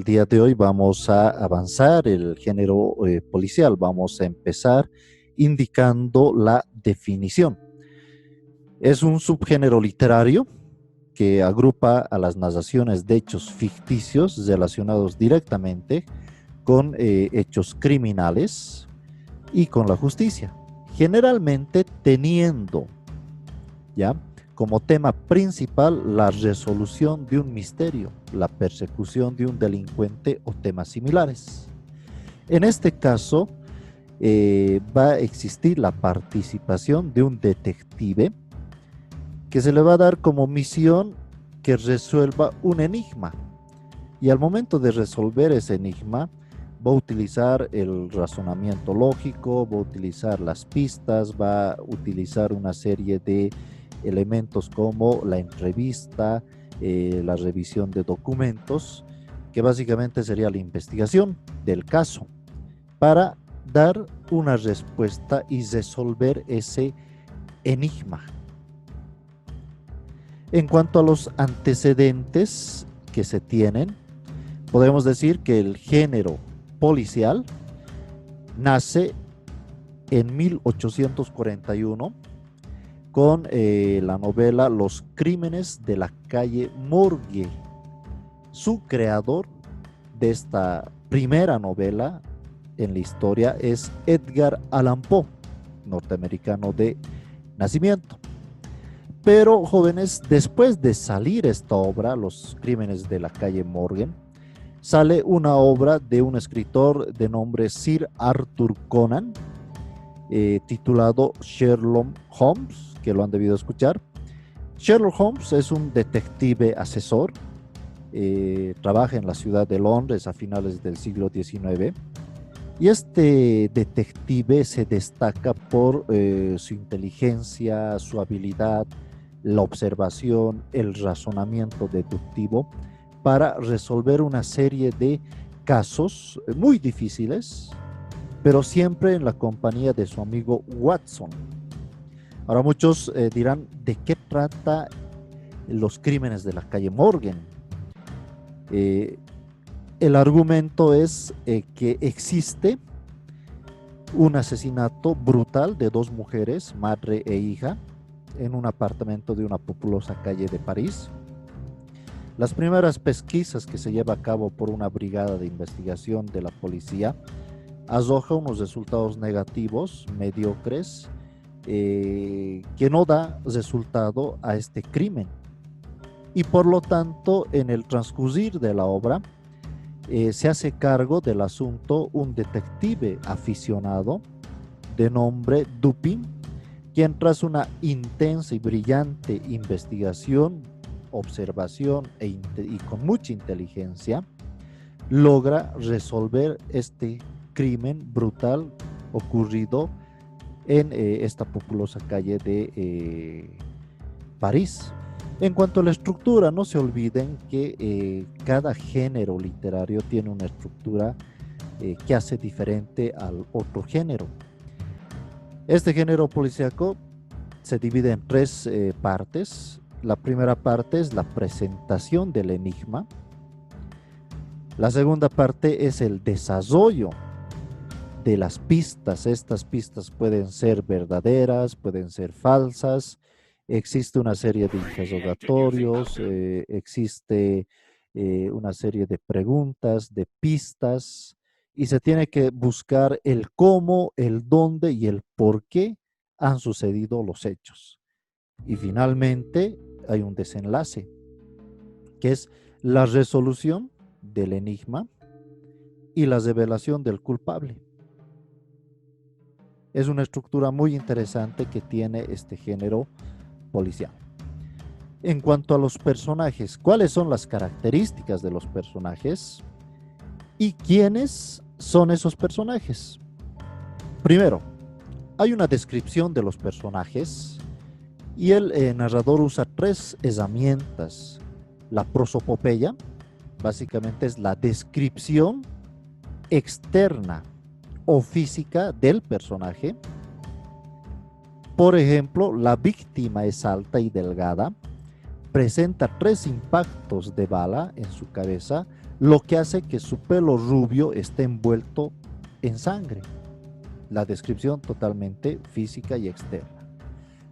día de hoy vamos a avanzar el género policial. Vamos a empezar indicando la definición. Es un subgénero literario que agrupa a las narraciones de hechos ficticios relacionados directamente con hechos criminales y con la justicia, generalmente teniendo ya como tema principal la resolución de un misterio, la persecución de un delincuente o temas similares. En este caso, va a existir la participación de un detective que se le va a dar como misión que resuelva un enigma. Y al momento de resolver ese enigma, va a utilizar el razonamiento lógico, va a utilizar las pistas, va a utilizar una serie de elementos como la entrevista, la revisión de documentos, que básicamente sería la investigación del caso, para dar una respuesta y resolver ese enigma. En cuanto a los antecedentes que se tienen, podemos decir que el género policial nace en 1841 con la novela Los crímenes de la calle Morgue. Su creador de esta primera novela en la historia es Edgar Allan Poe, norteamericano de nacimiento. Pero, jóvenes, después de salir esta obra, Los crímenes de la calle Morgue, sale una obra de un escritor de nombre Sir Arthur Conan, titulado Sherlock Holmes, que lo han debido escuchar. Sherlock Holmes es un detective asesor, trabaja en la ciudad de Londres a finales del siglo XIX, y este detective se destaca por su inteligencia, su habilidad, la observación, el razonamiento deductivo para resolver una serie de casos muy difíciles, pero siempre en la compañía de su amigo Watson. Ahora muchos dirán, ¿de qué trata Los crímenes de la calle Morgan? El argumento es que existe un asesinato brutal de dos mujeres, madre e hija, en un apartamento de una populosa calle de París. Las primeras pesquisas que se lleva a cabo por una brigada de investigación de la policía arroja unos resultados negativos, mediocres, que no da resultado a este crimen. Y por lo tanto, en el transcurrir de la obra, se hace cargo del asunto un detective aficionado de nombre Dupin, quien tras una intensa y brillante investigación, observación y con mucha inteligencia, logra resolver este crimen brutal ocurrido en esta populosa calle de París. En cuanto a la estructura, no se olviden que cada género literario tiene una estructura que hace diferente al otro género. Este género policíaco se divide en tres partes. La primera parte es la presentación del enigma. La segunda parte es el desarrollo de las pistas. Estas pistas pueden ser verdaderas, pueden ser falsas. Existe una serie de interrogatorios, existe una serie de preguntas, de pistas, y se tiene que buscar el cómo, el dónde y el por qué han sucedido los hechos. Y finalmente hay un desenlace, que es la resolución del enigma y la revelación del culpable. Es una estructura muy interesante que tiene este género policial. En cuanto a los personajes, ¿cuáles son las características de los personajes y quiénes son esos personajes? Primero, hay una descripción de los personajes y el narrador usa tres herramientas. La prosopopeya, básicamente es la descripción externa o física del personaje. Por ejemplo, la víctima es alta y delgada, presenta 3 impactos de bala en su cabeza, lo que hace que su pelo rubio esté envuelto en sangre. La descripción totalmente física y externa.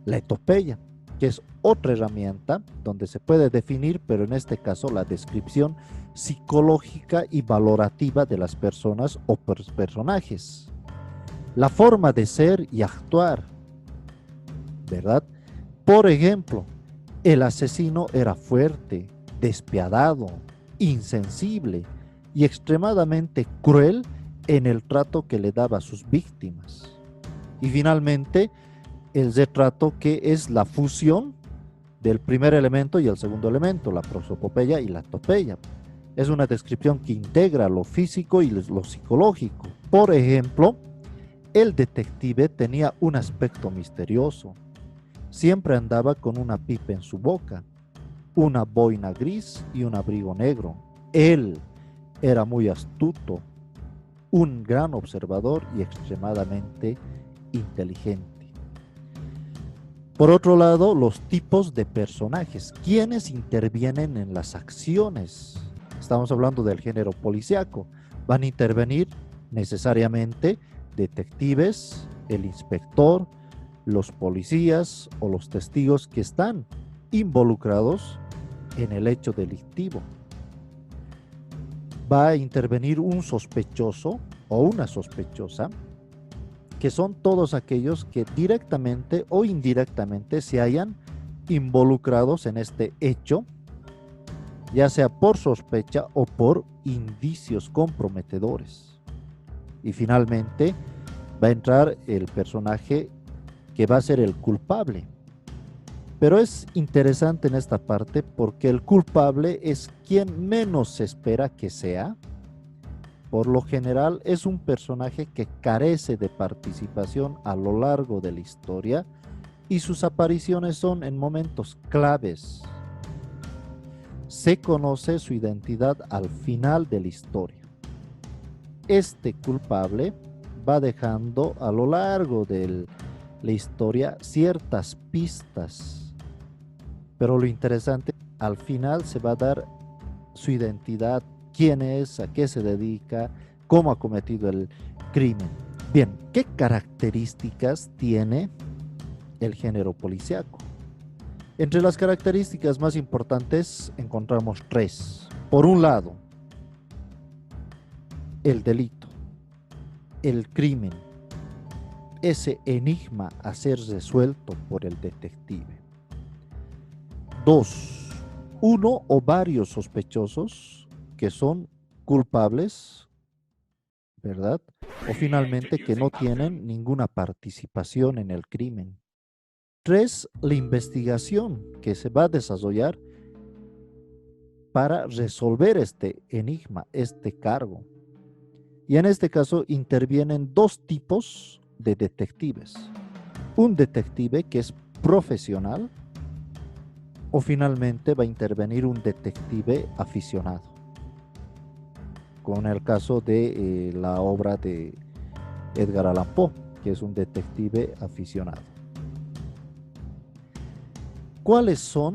La etopeya, que es otra herramienta donde se puede definir, pero en este caso la descripción psicológica y valorativa de las personas o personajes. La forma de ser y actuar, ¿verdad? Por ejemplo, el asesino era fuerte, despiadado, insensible y extremadamente cruel en el trato que le daba a sus víctimas. Y finalmente, el retrato, que es la fusión del primer elemento y el segundo elemento, la prosopopeya y la topeya. Es una descripción que integra lo físico y lo psicológico. Por ejemplo, el detective tenía un aspecto misterioso. Siempre andaba con una pipa en su boca, una boina gris y un abrigo negro. Él era muy astuto, un gran observador y extremadamente inteligente. Por otro lado, los tipos de personajes, quienes intervienen en las acciones. Estamos hablando del género policíaco. Van a intervenir necesariamente detectives, el inspector, los policías o los testigos que están involucrados en el hecho delictivo. Va a intervenir un sospechoso o una sospechosa, que son todos aquellos que directamente o indirectamente se hayan involucrados en este hecho, ya sea por sospecha o por indicios comprometedores. Y finalmente va a entrar el personaje que va a ser el culpable. Pero es interesante en esta parte porque el culpable es quien menos se espera que sea. Por lo general es un personaje que carece de participación a lo largo de la historia y sus apariciones son en momentos claves. Se conoce su identidad al final de la historia. Este culpable va dejando a lo largo de la historia ciertas pistas, pero lo interesante, al final se va a dar su identidad, quién es, a qué se dedica, cómo ha cometido el crimen. Bien, ¿qué características tiene el género policíaco? Entre las características más importantes encontramos tres. Por un lado, el delito, el crimen, ese enigma a ser resuelto por el detective. Dos, uno o varios sospechosos que son culpables, ¿verdad? O finalmente que no tienen ninguna participación en el crimen. Tres, la investigación que se va a desarrollar para resolver este enigma, este cargo. Y en este caso intervienen dos tipos de detectives. Un detective que es profesional o finalmente va a intervenir un detective aficionado, con el caso de la obra de Edgar Allan Poe, que es un detective aficionado. ¿Cuáles son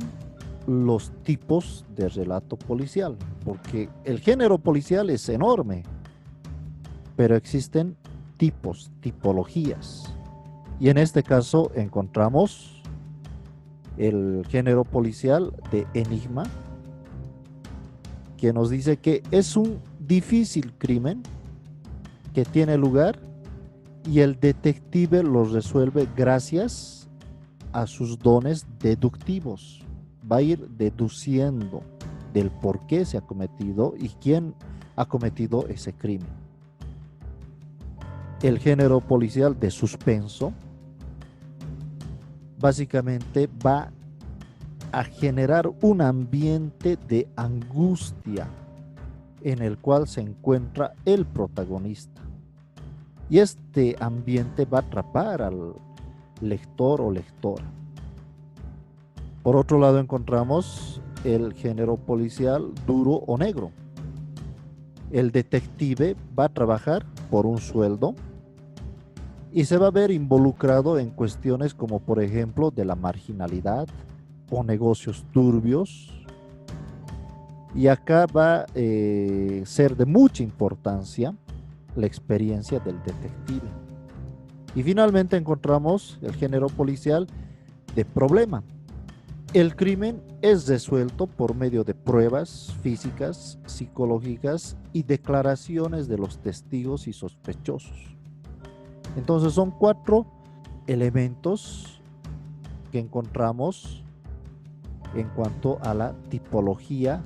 los tipos de relato policial? Porque el género policial es enorme, pero existen tipos, tipologías. Y en este caso encontramos el género policial de enigma, que nos dice que es un difícil crimen que tiene lugar y el detective lo resuelve gracias a sus dones deductivos. Va a ir deduciendo del por qué se ha cometido y quién ha cometido ese crimen. El género policial de suspenso básicamente va a generar un ambiente de angustia en el cual se encuentra el protagonista. Y este ambiente va a atrapar al lector o lectora. Por otro lado encontramos el género policial duro o negro. El detective va a trabajar por un sueldo y se va a ver involucrado en cuestiones como por ejemplo de la marginalidad o negocios turbios, Y acá va a ser de mucha importancia la experiencia del detective. Y finalmente encontramos el género policial de problema. El crimen es resuelto por medio de pruebas físicas, psicológicas y declaraciones de los testigos y sospechosos. Entonces son cuatro elementos que encontramos en cuanto a la tipología